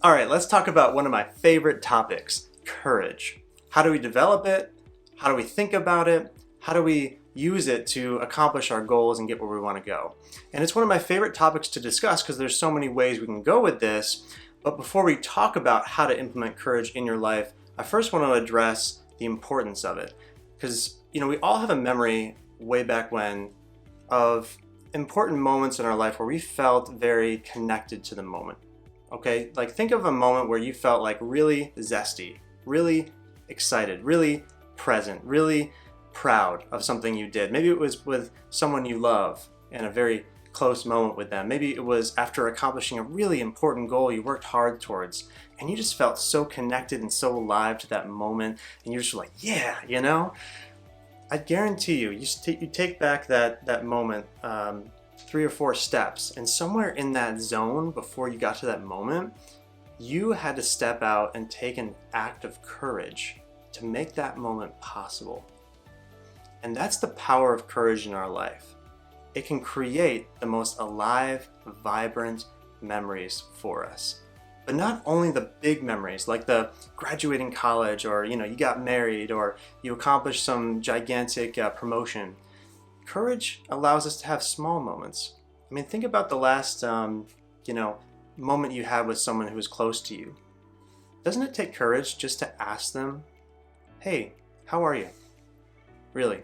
All right, let's talk about one of my favorite topics, courage. How do we develop it? How do we think about it? How do we use it to accomplish our goals and get where we want to go? And it's one of my favorite topics to discuss because there's so many ways we can go with this. But before we talk about how to implement courage in your life, I first want to address the importance of it. Because, we all have a memory way back when of important moments in our life where we felt very connected to the moment. Okay, like think of a moment where you felt like really zesty, really excited, really present, really proud of something you did. Maybe it was with someone you love and a very close moment with them. Maybe it was after accomplishing a really important goal you worked hard towards and you just felt so connected and so alive to that moment and you're just like, yeah, I guarantee you, you take back that moment 3 or 4 steps, and somewhere in that zone before you got to that moment, you had to step out and take an act of courage to make that moment possible. And that's the power of courage in our life. It can create the most alive, vibrant memories for us. But not only the big memories, like the graduating college, or you got married, or you accomplished some gigantic promotion. Courage allows us to have small moments. I mean, think about the last, moment you had with someone who was close to you. Doesn't it take courage just to ask them, hey, how are you? Really.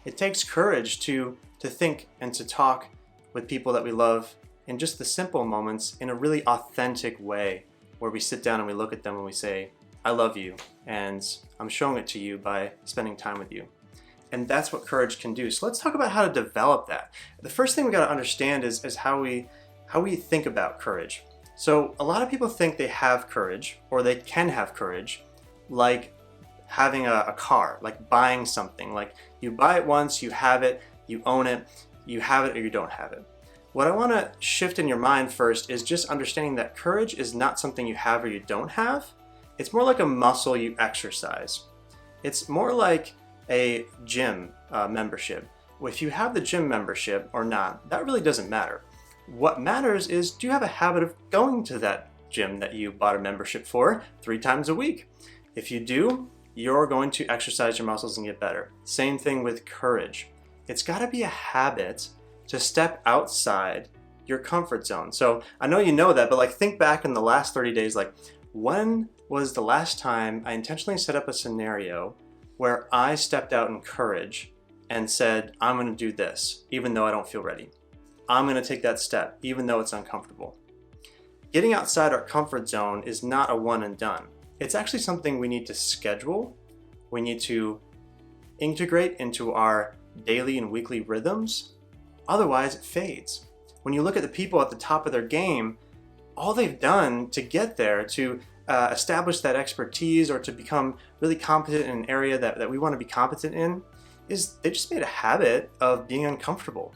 It takes courage to think and to talk with people that we love in just the simple moments in a really authentic way, where we sit down and we look at them and we say, I love you, and I'm showing it to you by spending time with you. And that's what courage can do. So let's talk about how to develop that. The first thing we got to understand is how we think about courage. So a lot of people think they have courage, or they can have courage, like having a car, like buying something. Like you buy it once, you have it, you own it, you have it or you don't have it. What I want to shift in your mind first is just understanding that courage is not something you have or you don't have. It's more like a muscle you exercise. It's more like a gym membership. If you have the gym membership or not, that really doesn't matter. What matters is, do you have a habit of going to that gym that you bought a membership for 3 times a week? If you do, you're going to exercise your muscles and get better. Same thing with courage. It's got to be a habit to step outside your comfort zone. So I know you know that, but think back in the last 30 days, when was the last time I intentionally set up a scenario where I stepped out in courage and said, I'm going to do this, even though I don't feel ready. I'm going to take that step, even though it's uncomfortable. Getting outside our comfort zone is not a one and done. It's actually something we need to schedule. We need to integrate into our daily and weekly rhythms. Otherwise, it fades. When you look at the people at the top of their game, all they've done to get there, to establish that expertise or to become really competent in an area that we want to be competent in, is they just made a habit of being uncomfortable,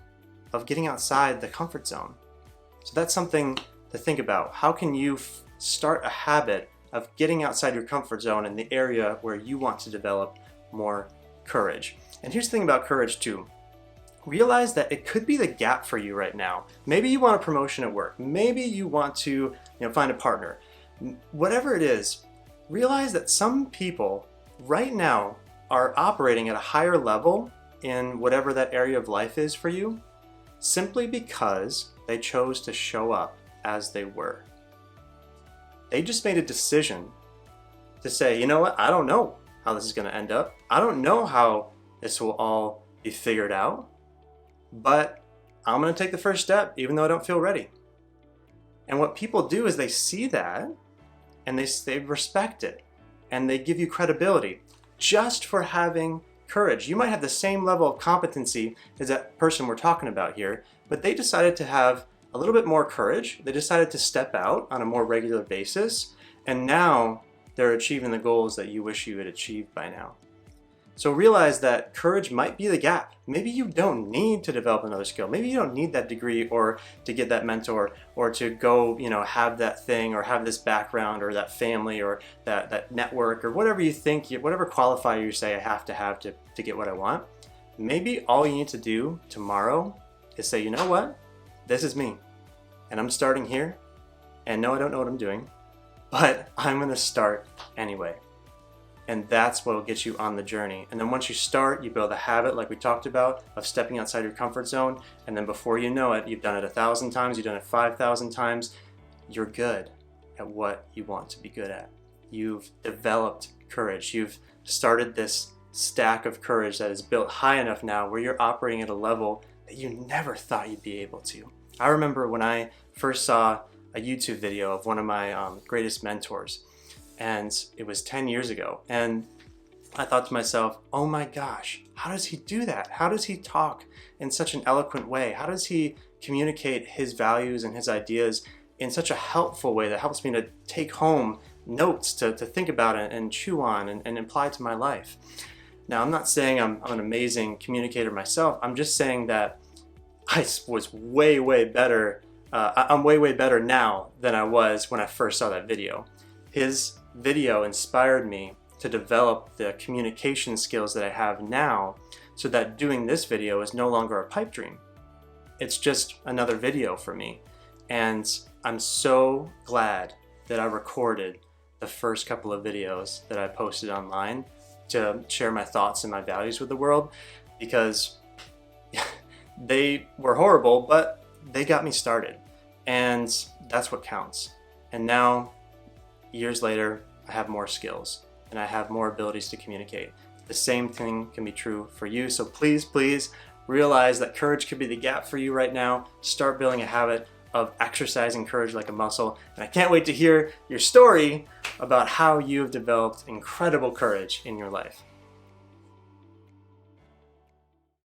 of getting outside the comfort zone. So that's something to think about. How can you start a habit of getting outside your comfort zone in the area where you want to develop more courage? And here's the thing about courage too. Realize that it could be the gap for you right now. Maybe you want a promotion at work. Maybe you want to find a partner. Whatever it is, realize that some people right now are operating at a higher level in whatever that area of life is for you, simply because they chose to show up as they were. They just made a decision to say, you know what, I don't know how this is going to end up. I don't know how this will all be figured out, but I'm going to take the first step even though I don't feel ready. And what people do is they see that and they respect it and they give you credibility just for having courage. You might have the same level of competency as that person we're talking about here, but they decided to have a little bit more courage. They decided to step out on a more regular basis, and now they're achieving the goals that you wish you had achieved by now. So realize that courage might be the gap. Maybe you don't need to develop another skill. Maybe you don't need that degree or to get that mentor or to go, have that thing or have this background or that family or that network or whatever you think, whatever qualifier you say I have to get what I want. Maybe all you need to do tomorrow is say, you know what? This is me. And I'm starting here And no, I don't know what I'm doing, but I'm gonna start anyway. And that's what will get you on the journey. And then once you start, you build a habit like we talked about of stepping outside your comfort zone. And then before you know it, you've done it 1,000 times, you've done it 5,000 times. You're good at what you want to be good at. You've developed courage. You've started this stack of courage that is built high enough now where you're operating at a level that you never thought you'd be able to. I remember when I first saw a YouTube video of one of my greatest mentors, and it was 10 years ago. And I thought to myself, oh my gosh, how does he do that? How does he talk in such an eloquent way? How does he communicate his values and his ideas in such a helpful way that helps me to take home notes to think about it and chew on and apply to my life? Now, I'm not saying I'm an amazing communicator myself. I'm just saying that I was way, way better. I'm way, way better now than I was when I first saw that video. His video inspired me to develop the communication skills that I have now, so that doing this video is no longer a pipe dream. It's just another video for me. And I'm so glad that I recorded the first couple of videos that I posted online to share my thoughts and my values with the world, because they were horrible, but they got me started. And that's what counts. And now, years later, I have more skills and I have more abilities to communicate. The same thing can be true for you. So please, please realize that courage could be the gap for you right now. Start building a habit of exercising courage like a muscle. And I can't wait to hear your story about how you have developed incredible courage in your life.